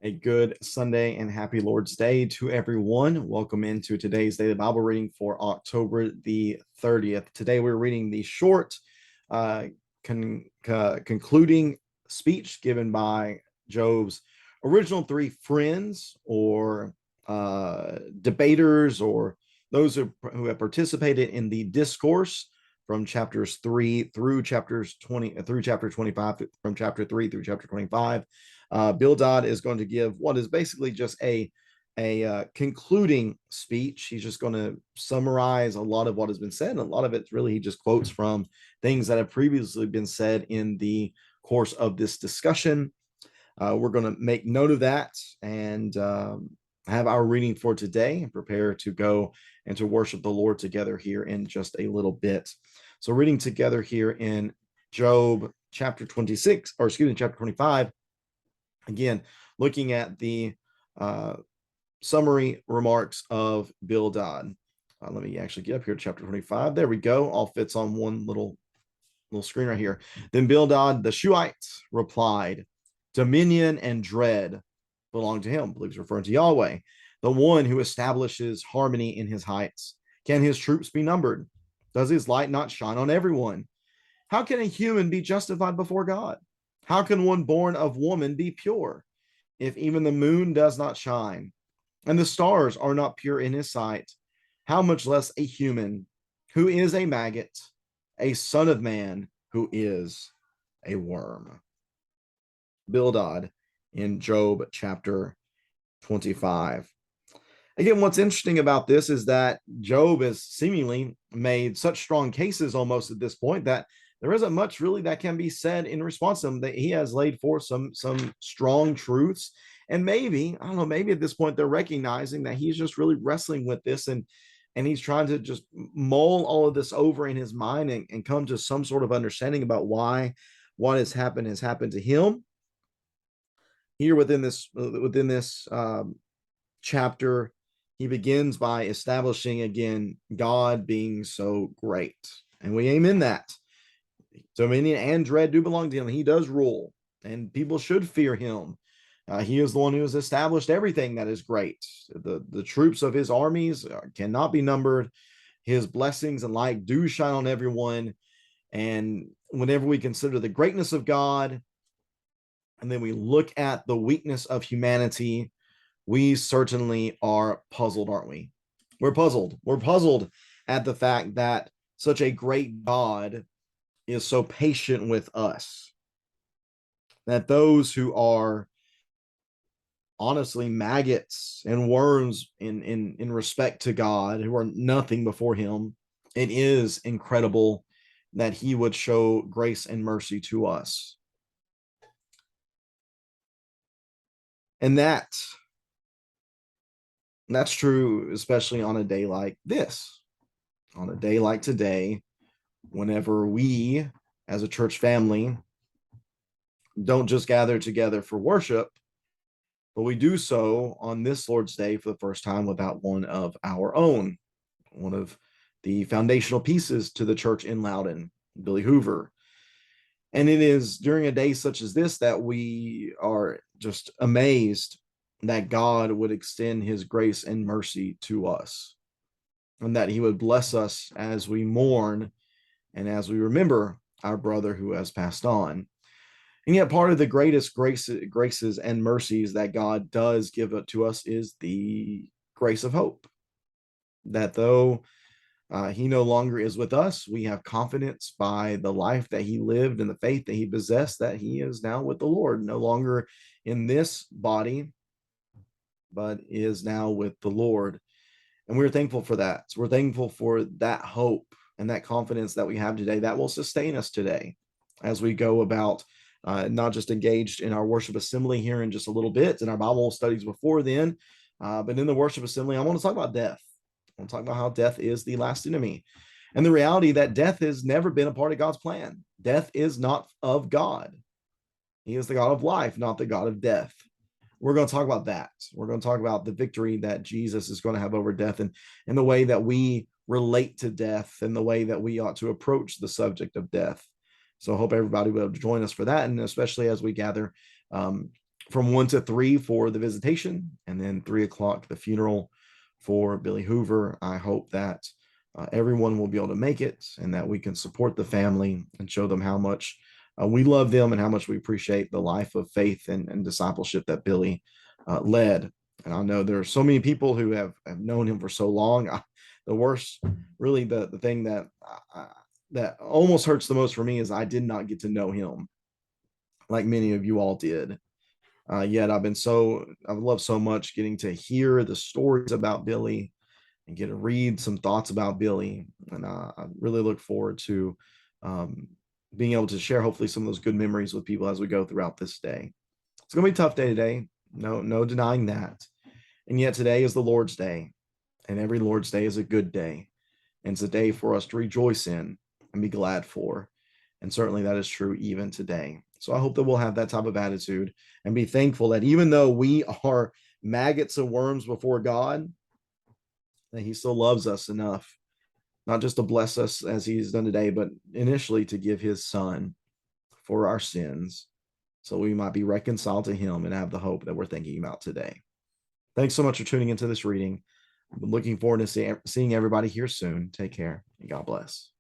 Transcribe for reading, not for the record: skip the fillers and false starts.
A good Sunday and happy Lord's Day to everyone. Welcome into today's daily Bible reading for October the 30th. Today we're reading the short uh, concluding speech given by Job's original three friends or debaters or those who have participated in the discourse from chapters 3 through chapters 20 through chapter 25, from chapter 3 through chapter 25. Bildad is going to give what is basically just a concluding speech. He's just going to summarize a lot of what has been said, and a lot of it really he just quotes from things that have previously been said in the course of this discussion. We're going to make note of that and have our reading for today and prepare to go and to worship the Lord together here in just a little bit. So reading together here in Job chapter 26, or excuse me, chapter 25. Again, looking at the summary remarks of Bildad. Let me actually get up here to chapter 25. There we go. All fits on one little screen right here. Then Bildad the Shuhite replied, "Dominion and dread belong to him," believes referring to Yahweh, the one who establishes harmony in his heights. Can his troops be numbered? Does his light not shine on everyone? How can a human be justified before God? How can one born of woman be pure? If even the moon does not shine, and the stars are not pure in his sight, how much less a human who is a maggot, a son of man who is a worm. Bildad in Job chapter 25. Again, what's interesting about this is that Job has seemingly made such strong cases almost at this point that there isn't much really that can be said in response to them. That he has laid forth some strong truths, and maybe, I don't know, maybe at this point they're recognizing that he's just really wrestling with this, and he's trying to just mull all of this over in his mind and come to some sort of understanding about why what has happened to him. Here within this chapter, he begins by establishing again God being so great, and we aim in that. Dominion and dread do belong to him. He does rule, and people should fear him. He is the one who has established everything that is great. The troops of his armies cannot be numbered. His blessings and light do shine on everyone. And whenever we consider the greatness of God, and then we look at the weakness of humanity, we certainly are puzzled, aren't we? We're puzzled. We're puzzled at the fact that such a great God is so patient with us, that those who are honestly maggots and worms in respect to God, who are nothing before him, it is incredible that he would show grace and mercy to us. And that's true, especially on a day like this, on a day like today, whenever we as a church family don't just gather together for worship, but we do so on this Lord's Day for the first time without one of our own, one of the foundational pieces to the church in Loudon, Billy Hoover. And it is during a day such as this that we are just amazed that God would extend his grace and mercy to us, and that he would bless us as we mourn and as we remember our brother who has passed on. And yet part of the greatest graces and mercies that God does give to us is the grace of hope. That though he no longer is with us, we have confidence by the life that he lived and the faith that he possessed, that he is now with the Lord, no longer in this body, but is now with the Lord. And we're thankful for that. So we're thankful for that hope and that confidence that we have today that will sustain us today as we go about not just engaged in our worship assembly here in just a little bit, in our Bible studies before then, but in the worship assembly. I want to talk about death. I want to talk about how death is the last enemy, and the reality that death has never been a part of God's plan. Death is not of God. He is the God of life, not the God of death. We're going to talk about that. We're going to talk about the victory that Jesus is going to have over death, and the way that we relate to death, and the way that we ought to approach the subject of death. So I hope everybody will join us for that, and especially as we gather from 1 to 3 for the visitation, and then 3 o'clock, the funeral for Billy Hoover. I hope that everyone will be able to make it, and that we can support the family and show them how much we love them and how much we appreciate the life of faith and discipleship that Billy led. And I know there are so many people who have known him for so long. The worst, really, the thing that that almost hurts the most for me is I did not get to know him like many of you all did. Yet I've loved so much getting to hear the stories about Billy and get to read some thoughts about Billy. And I really look forward to being able to share hopefully some of those good memories with people as we go throughout this day. It's going to be a tough day today. No denying that. And yet today is the Lord's day, and every Lord's day is a good day. And it's a day for us to rejoice in and be glad for. And certainly that is true even today. So I hope that we'll have that type of attitude and be thankful that even though we are maggots and worms before God, that he still loves us enough, not just to bless us as he's done today, but initially to give his son for our sins, so we might be reconciled to him and have the hope that we're thinking about today. Thanks so much for tuning into this reading. I'm looking forward to seeing everybody here soon. Take care and God bless.